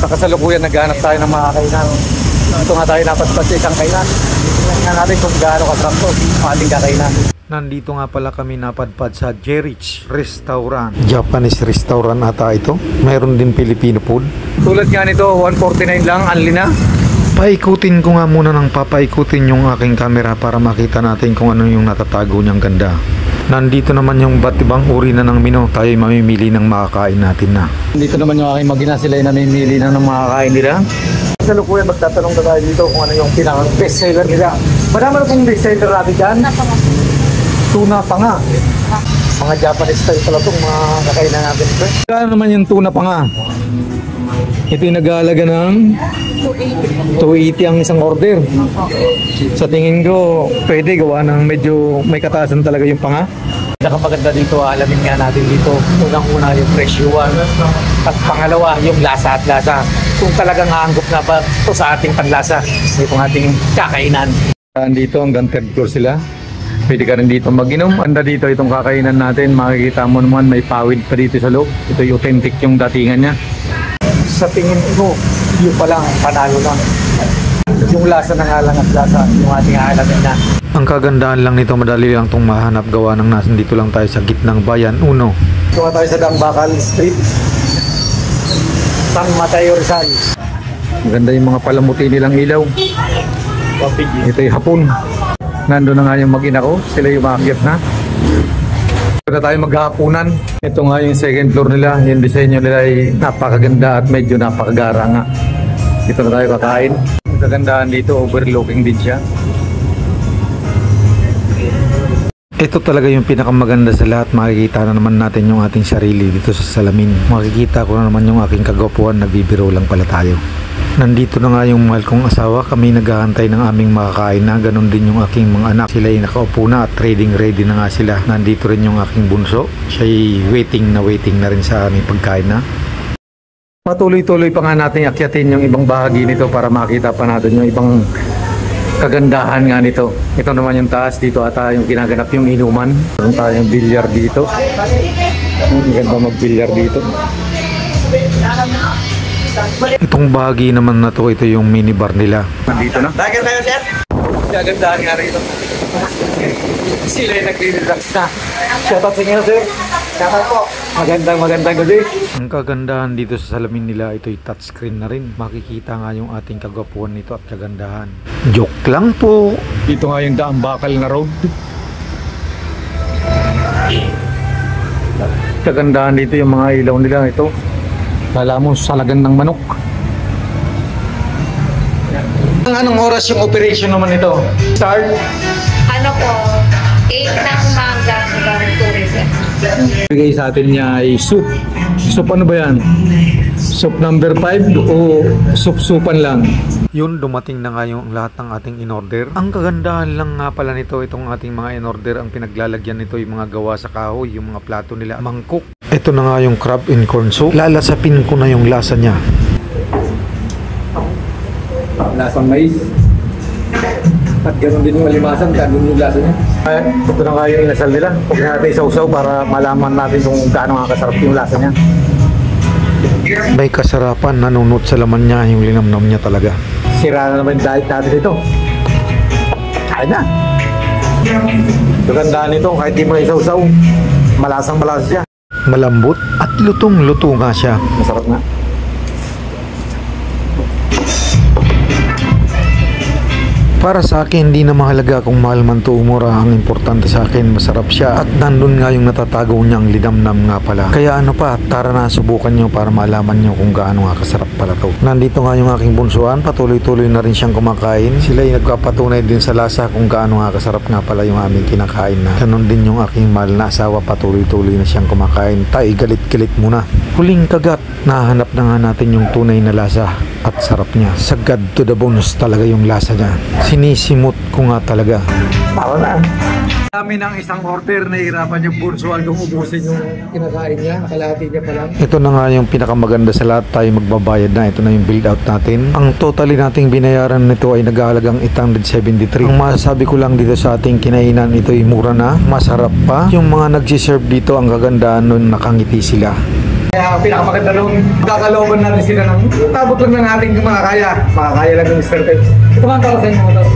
Sa kasalukuyan naghahanap tayo ng mga kainan. Ito nga tayo napadpad sa isang kainan. Tingnan natin kung gaano kasarap to ang ating kakainan. Nandito nga pala kami napadpad sa Jerich Restaurant. Japanese restaurant ata ito. Mayroon din Filipino food. Tulad nga nito, 149 lang, anli na. Paikutin ko nga muna ng papaikutin yung aking camera para makita natin kung ano yung natatago niyang ganda. Nandito naman yung ba't ibang uri na ng menu. Tayo mamimili ng makakain natin na. Dito naman yung aking magina, sila yung namimili na ng makakain nila. Sa lukuyan, magtatanong na tayo dito kung ano yung pinaka-best seller nila. Madama na pong best seller natin dyan. Tuna pa nga. Mga Japanese style pala itong mga kakainan natin. Kaya naman yung tuna pa nga. Ito yung nag-aalaga ng 280 ang isang order. Sa tingin ko, pwede gawa ng medyo may kataasan talaga yung panga. Nakamaganda dito, alamin nga natin dito. Unang-una yung presyuan. At pangalawa, yung lasa at lasa. Kung talagang aanggop na ba ito sa ating panlasa. Itong ating kakainan. Dito hanggang third floor sila. Pwede ka rin dito mag-inom. Anda dito itong kakainan natin. Makikita mo naman may pawid pa dito sa loob. Ito yung authentic yung datingan niya. Sa tingin ko, yung palang panalo lang. Yung lasa ng halang at lasa, yung ating alamin na. Ang kagandahan lang nito, madali lang itong mahanap gawa ng nasan dito lang tayo sa gitnang bayan. Uno. Ito tayo sa Dangbakal Street. San Mateo Rizal. Maganda yung mga palamuti nilang ilaw. Ito yung hapon. Nandun na nga yung mag-ina ko. Sila yung maakyat na. Ito na tayo maghahapunan. Ito nga yung second floor nila. Yung disenyo nila ay napakaganda at medyo napakagara nga. Dito na tayo kakain. Ang kagandahan dito, overlooking din siya. Ito talaga yung pinakamaganda sa lahat. Makikita na naman natin yung ating sarili dito sa salamin. Makikita ko na naman yung aking kagwapuan. Nagbibiro lang pala tayo. Nandito na nga yung mahal kong asawa. Kami naghahantay ng aming makakain na. Ganon din yung aking mga anak. Sila ay nakaupo na at trading ready na nga sila. Nandito rin yung aking bunso. Siya ay waiting na rin sa aming pagkain na. Patuloy-tuloy pa nga natin akyatin yung ibang bahagi nito para makita pa natin yung ibang kagandahan nga nito. Ito naman yung taas. Dito ata yung ginaganap yung inuman. Meron tayong bilyar dito. Maganda mag-bilyar dito. Itong bahagi naman na to, ito yung minibar nila. Nandito na. Bakit tayo, sir? Kagandahan nga rito. Sila yung nagre-relax na. Shoutout sa inyo, sir. Shoutout po. Magandang gabi. Ang kagandahan dito sa salamin nila, ito yung touchscreen na rin. Makikita nga yung ating kagwapuan nito at kagandahan. Joke lang po. Dito nga yung Dangbakal na road. Kagandahan dito yung mga ilaw nila ito. Kala mo salagan ng manok. Anong oras yung operation naman ito? Start? Ano po, 8 ng umaga hanggang 2. Bigay sa atin niya ay soup. Soup ano ba yan? Soup number 5 o soup-soupan lang? Yun, dumating na nga yung lahat ng ating in-order. Ang kagandahan lang nga pala nito, itong ating mga in-order, ang pinaglalagyan nito yung mga gawa sa kahoy, yung mga plato nila, mangkok. Ito na nga yung crab and corn soup. Lalasapin ko na yung lasa niya. Lasang mais. At ganoon din yung alimasan, ganoon yung lasa niya. Ito na nga yung inasal nila. Huwag natin isaw-saw para malaman natin kung gaano nga kasarap yung lasa niya. May kasarapan, nanunot sa laman niya, yung linamnam niya talaga. Sira na naman diet natin ito. Kain na. Gandaan nito, kahit di mo isaw-saw, malasang-malasa siya. Malambot at lutong-luto nga siya. Masarap nga. Para sa akin, hindi na mahalaga kung mahal man to umura. Ang importante sa akin, masarap siya. At nandun nga yung natatago niyang linamnam nga pala. Kaya ano pa, tara na, subukan nyo para malaman nyo kung gaano nga kasarap pala to. Nandito nga yung aking bunsuan, patuloy-tuloy na rin siyang kumakain. Sila yung nagpapatunay din sa lasa kung gaano nga kasarap nga pala yung aming kinakain na. Ganon din yung aking mahal na asawa, patuloy-tuloy na siyang kumakain. Tayo galit-galit muna. Huling kagat, nahanap na nga natin yung tunay na lasa at sarap niya. Sagad to the bones talaga yung lasa niya. Sinisimot ko nga talaga. Tama na. Kami ng isang order, nahihirapan yung bunsuan kung ubusin yung kinakain niya, nakalahati niya pa lang. Ito na nga yung pinakamaganda sa lahat, tayo magbabayad na. Ito na yung build out natin. Ang totally nating binayaran nito ay nag-aalagang 873. Ang masasabi ko lang dito sa ating kinainan, ito ay mura na, masarap pa. Yung mga nagsiserve dito, ang kagandahan nun, nakangiti sila. Kaya pinakamaganda doon, kakalooban natin sila ng tabot lang ng ating makakaya. Makakaya lang ng Mr. Peps. Ito man para sa inyo motor.